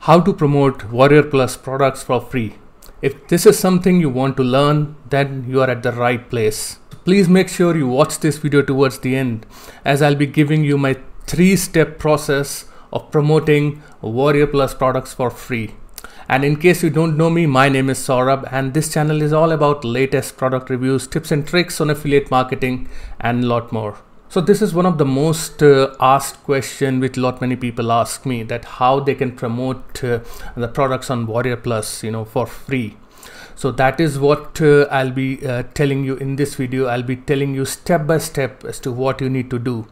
how to promote Warrior Plus products for free. If this is something you want to learn, then you are at the right place. Please make sure you watch this video towards the end, as I'll be giving you my 3-step process of promoting Warrior Plus products for free. And in case you don't know me, my name is Saurabh, and this channel is all about latest product reviews, tips and tricks on affiliate marketing and a lot more. So this is one of the most asked question which many people ask me, that how they can promote the products on Warrior Plus, for free. So that is what I'll be telling you in this video. I'll be telling you step by step as to what you need to do.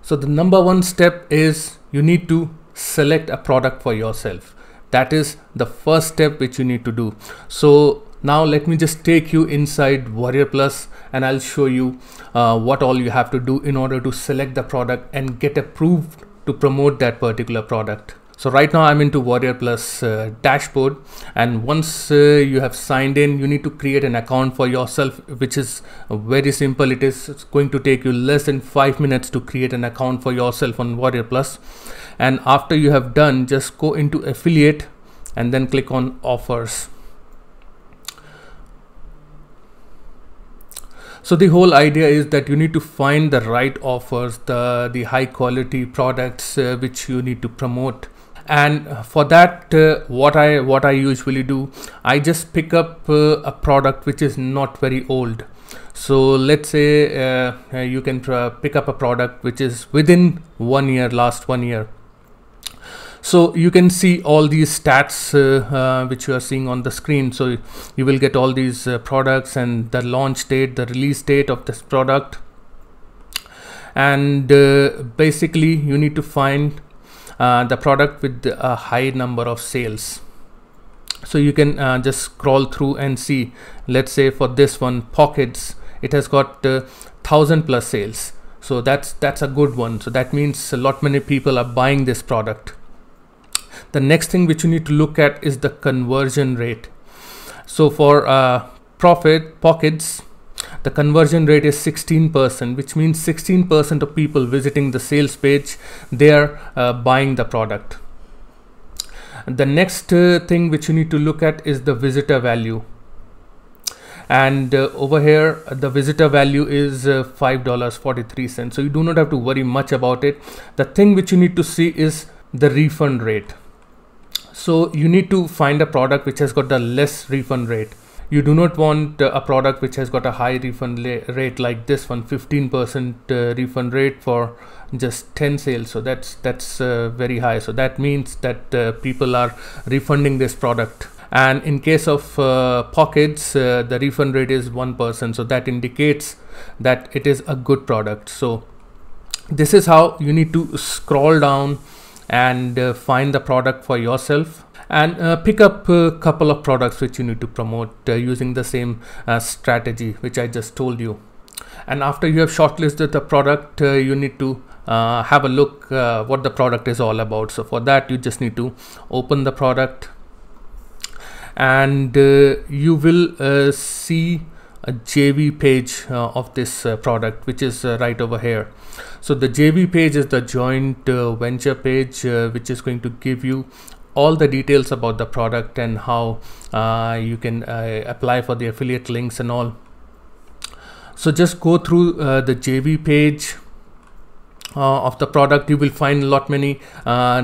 So the number 1 step is you need to select a product for yourself. That is the first step which you need to do. So now let me just take you inside Warrior Plus, and I'll show you what all you have to do in order to select the product and get approved to promote that particular product. So right now I'm into Warrior Plus dashboard, and once you have signed in, you need to create an account for yourself, which is very simple. It's going to take you less than 5 minutes to create an account for yourself on Warrior Plus. And after you have done, just go into affiliate and then click on offers. So the whole idea is that you need to find the right offers, the high quality products which you need to promote. And for that, what I usually do, I just pick up a product which is not very old. So let's say you can pick up a product which is within 1 year, last 1 year. So you can see all these stats which you are seeing on the screen. So you will get all these products and the launch date, the release date of this product. And basically you need to find the product with a high number of sales. So you can just scroll through and see, let's say for this one, Pockets, it has got 1000 plus sales. So that's a good one. So that means many people are buying this product. The next thing which you need to look at is the conversion rate. So for Pockets, the conversion rate is 16%, which means 16% of people visiting the sales page, they are buying the product. The next thing which you need to look at is the visitor value. And over here, the visitor value is $5.43. So you do not have to worry much about it. The thing which you need to see is the refund rate. So you need to find a product which has got the less refund rate. You do not want a product which has got a high refund rate like this one, 15% refund rate for just 10 sales. So that's very high. So that means that people are refunding this product. And in case of Pockets, the refund rate is 1%. So that indicates that it is a good product. So this is how you need to scroll down and find the product for yourself, and pick up a couple of products which you need to promote using the same strategy which I just told you. And after you have shortlisted the product, you need to have a look what the product is all about. So for that, you just need to open the product, and you will see a JV page of this product, which is right over here. So the JV page is the joint venture page, which is going to give you all the details about the product and how you can apply for the affiliate links and all. So just go through the JV page of the product. You will find many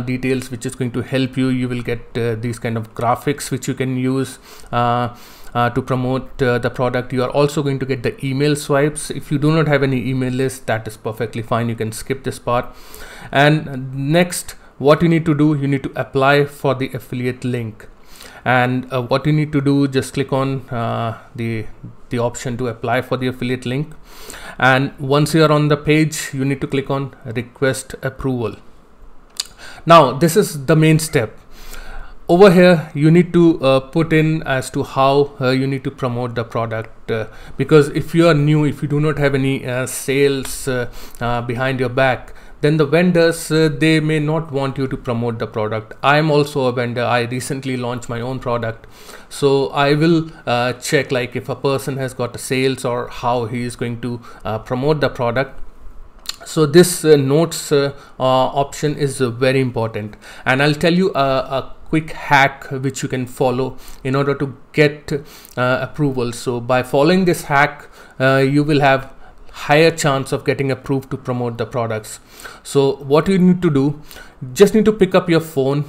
details which is going to help you. You will get these kind of graphics which you can use to promote the product. You are also going to get the email swipes. If you do not have any email list, that is perfectly fine. You can skip this part. And next, what you need to do, you need to apply for the affiliate link. And what you need to do, just click on the option to apply for the affiliate link. And once you are on the page, you need to click on request approval. Now this is the main step. Over here, you need to put in as to how you need to promote the product, because if you are new, if you do not have any sales behind your back, then the vendors, they may not want you to promote the product. I am also a vendor. I recently launched my own product, so I will check like if a person has got a sales or how he is going to promote the product. So this notes option is very important, and I'll tell you a quick hack which you can follow in order to get approval. So by following this hack, you will have higher chance of getting approved to promote the products. So what you need to do, just need to pick up your phone,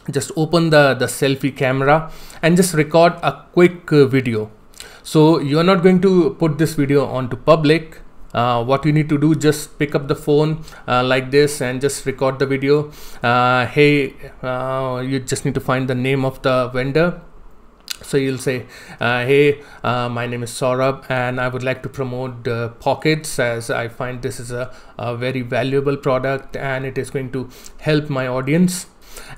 just open the selfie camera and just record a quick video. So you are not going to put this video onto public. What you need to do, just pick up the phone like this and just record the video. Hey, you just need to find the name of the vendor. So you'll say, hey, my name is Saurabh and I would like to promote Pockets, as I find this is a very valuable product and it is going to help my audience.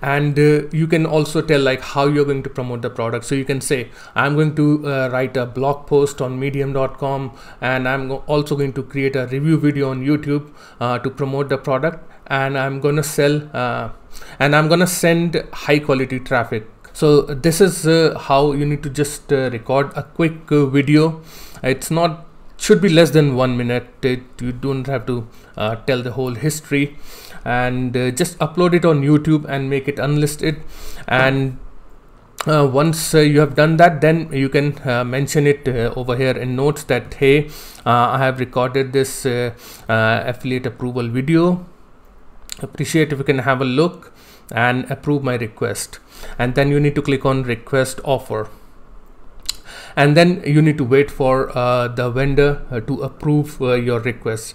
And you can also tell like how you're going to promote the product. So you can say, I'm going to write a blog post on medium.com and I'm also going to create a review video on YouTube to promote the product, and I'm going to sell and I'm going to send high quality traffic. So this is how you need to just record a quick video. It's not should be less than 1 minute. You don't have to tell the whole history, and just upload it on YouTube and make it unlisted. And once you have done that, then you can mention it over here in notes that, hey, I have recorded this affiliate approval video. Appreciate if you can have a look and approve my request. And then you need to click on request offer, and then you need to wait for the vendor to approve your request.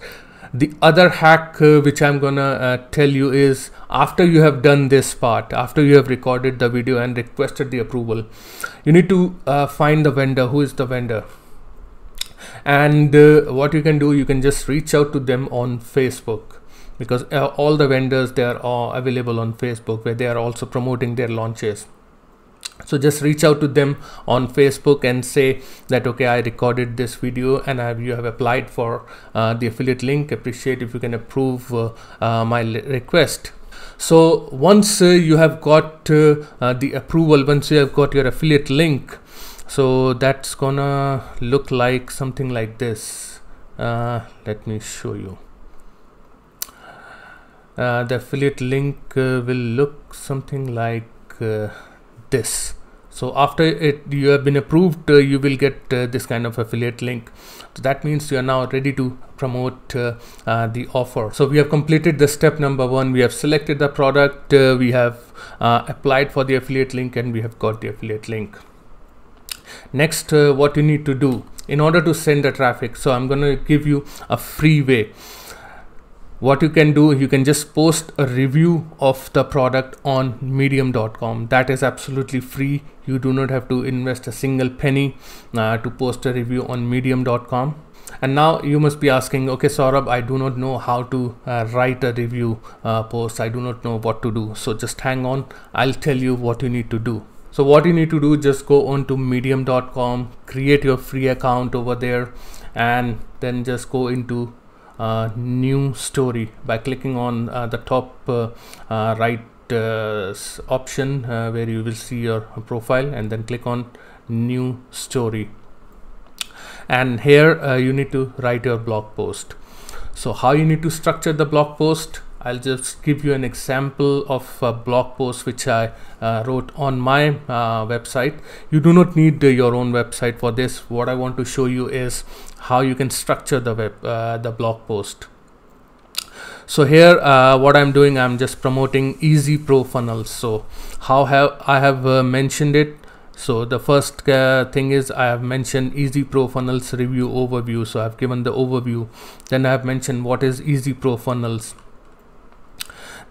The other hack which I'm gonna tell you is, after you have done this part, after you have recorded the video and requested the approval, you need to find the vendor. Who is the vendor? And what you can do, you can just reach out to them on Facebook, because all the vendors, they are all available on Facebook, where they are also promoting their launches. So just reach out to them on Facebook and say that, okay, I recorded this video and you have applied for the affiliate link. Appreciate if you can approve my request. So once you have got the approval, once you have got your affiliate link, so that's gonna look like something like this. Let me show you. The affiliate link will look something like this. So after you have been approved, you will get this kind of affiliate link. So that means you are now ready to promote the offer. So we have completed the step number 1. We have selected the product, we have applied for the affiliate link, and we have got the affiliate link. Next, what you need to do in order to send the traffic. So I'm going to give you a free way. What you can do, you can just post a review of the product on medium.com. That is absolutely free. You do not have to invest a single penny to post a review on medium.com. And now you must be asking, okay, Saurabh, I do not know how to write a review post. I do not know what to do. So just hang on. I'll tell you what you need to do. So what you need to do, just go on to medium.com, create your free account over there, and then just go into new story by clicking on the top right option where you will see your profile, and then click on new story. And here you need to write your blog post. So how you need to structure the blog post, I'll just give you an example of a blog post which I wrote on my website. You do not need your own website for this. What I want to show you is how you can structure the blog post. So here what I'm doing, I'm just promoting Easy Pro Funnels. So how I have mentioned it. So the first thing is, I have mentioned Easy Pro Funnels review overview. So I've given the overview. Then I have mentioned what is Easy Pro Funnels.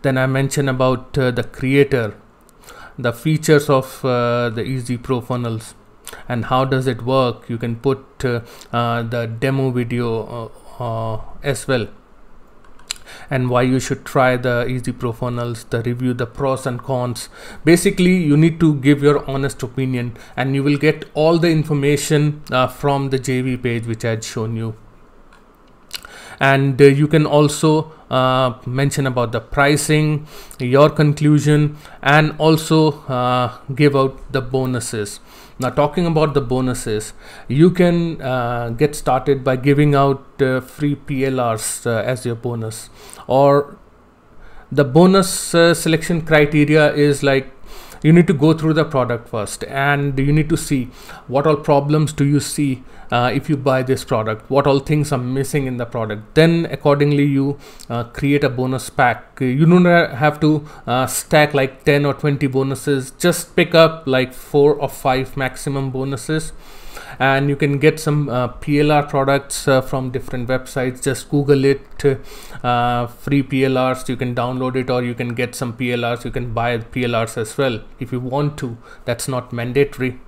Then I mentioned about the creator, the features of the Easy Pro Funnels, and how does it work. You can put the demo video as well, and why you should try the Easy Pro Funnels, the review, the pros and cons. Basically, you need to give your honest opinion, and you will get all the information from the JV page which I had shown you. And you can also mention about the pricing, your conclusion, and also give out the bonuses. Now, talking about the bonuses, you can get started by giving out free PLRs as your bonus. Or the bonus selection criteria is like, you need to go through the product first, and you need to see what all problems do you see if you buy this product, what all things are missing in the product. Then accordingly you create a bonus pack. You don't have to stack like 10 or 20 bonuses. Just pick up like 4 or 5 maximum bonuses, and you can get some PLR products from different websites. Just Google it, free PLRs, you can download it, or you can get some PLRs. You can buy PLRs as well if you want to. That's not mandatory.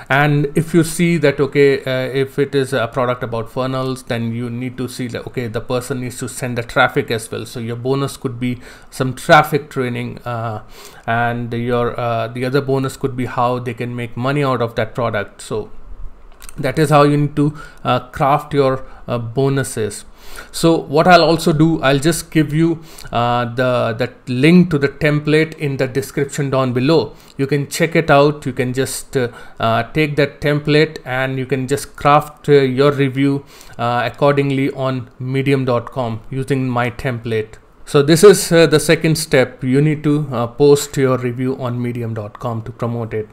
And if you see that, okay, if it is a product about funnels, then you need to see that, okay, the person needs to send the traffic as well. So your bonus could be some traffic training, and your the other bonus could be how they can make money out of that product. So that is how you need to craft your bonuses. So what I'll also do, I'll just give you the link to the template in the description down below. You can check it out. You can just take that template and you can just craft your review accordingly on medium.com using my template. So this is the second step. You need to post your review on medium.com to promote it.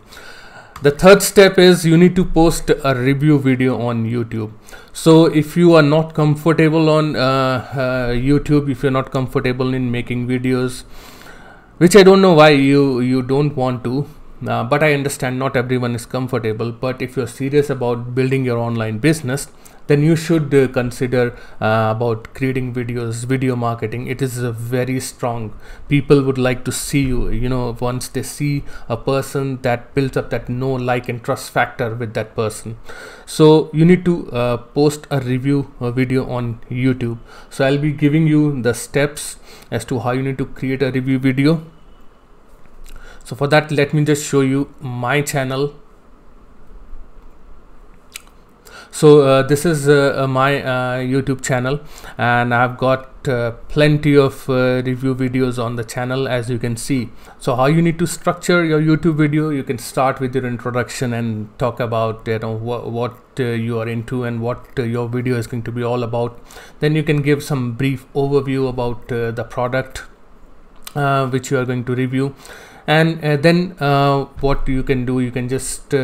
The third step is you need to post a review video on YouTube. So if you are not comfortable on YouTube, if you're not comfortable in making videos, which I don't know why you don't want to, but I understand not everyone is comfortable. But if you're serious about building your online business, then you should consider about creating videos, video marketing. It is very strong. People would like to see you, you know, once they see a person, that builds up that know, like and trust factor with that person. So you need to post a review video on YouTube. So I'll be giving you the steps as to how you need to create a review video. So for that, let me just show you my channel. So this is my YouTube channel, and I've got plenty of review videos on the channel, as you can see. So how you need to structure your YouTube video, you can start with your introduction and talk about, you know, what you are into and what your video is going to be all about. Then you can give some brief overview about the product which you are going to review. And then what you can do, you can just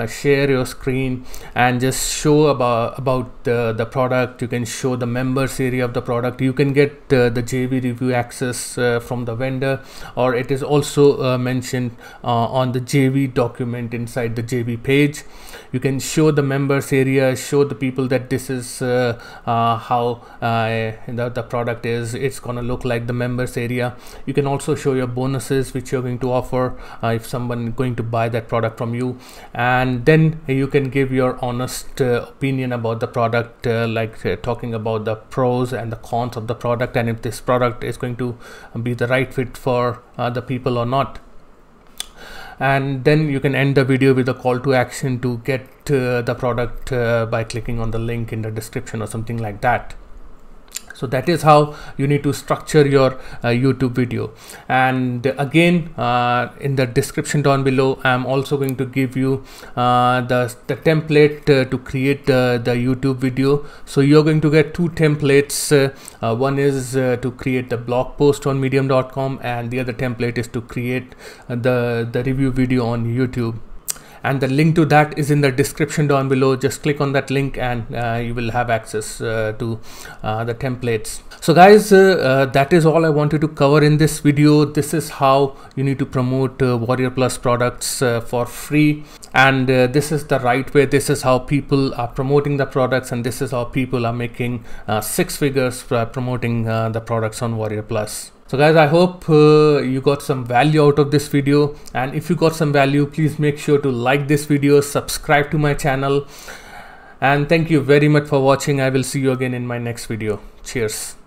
share your screen and just show about the product. You can show the members area of the product. You can get the JV review access from the vendor, or it is also mentioned on the JV document inside the JV page. You can show the members area, show the people that this is how the product is. It's gonna look like the members area. You can also show your bonuses which you're going to offer if someone is going to buy that product from you. And then you can give your honest opinion about the product, talking about the pros and the cons of the product, and if this product is going to be the right fit for the people or not. And then you can end the video with a call to action to get the product by clicking on the link in the description or something like that. So that is how you need to structure your YouTube video. And again, in the description down below, I'm also going to give you the template to create the YouTube video. So you're going to get 2 templates. One is to create the blog post on medium.com, and the other template is to create the review video on YouTube. And the link to that is in the description down below. Just click on that link and you will have access to the templates. So guys, that is all I wanted to cover in this video. This is how you need to promote Warrior Plus products for free, and this is the right way. This is how people are promoting the products, and this is how people are making 6 figures promoting the products on Warrior Plus. So guys, I hope you got some value out of this video, and if you got some value, please make sure to like this video, subscribe to my channel, and thank you very much for watching. I will see you again in my next video. Cheers.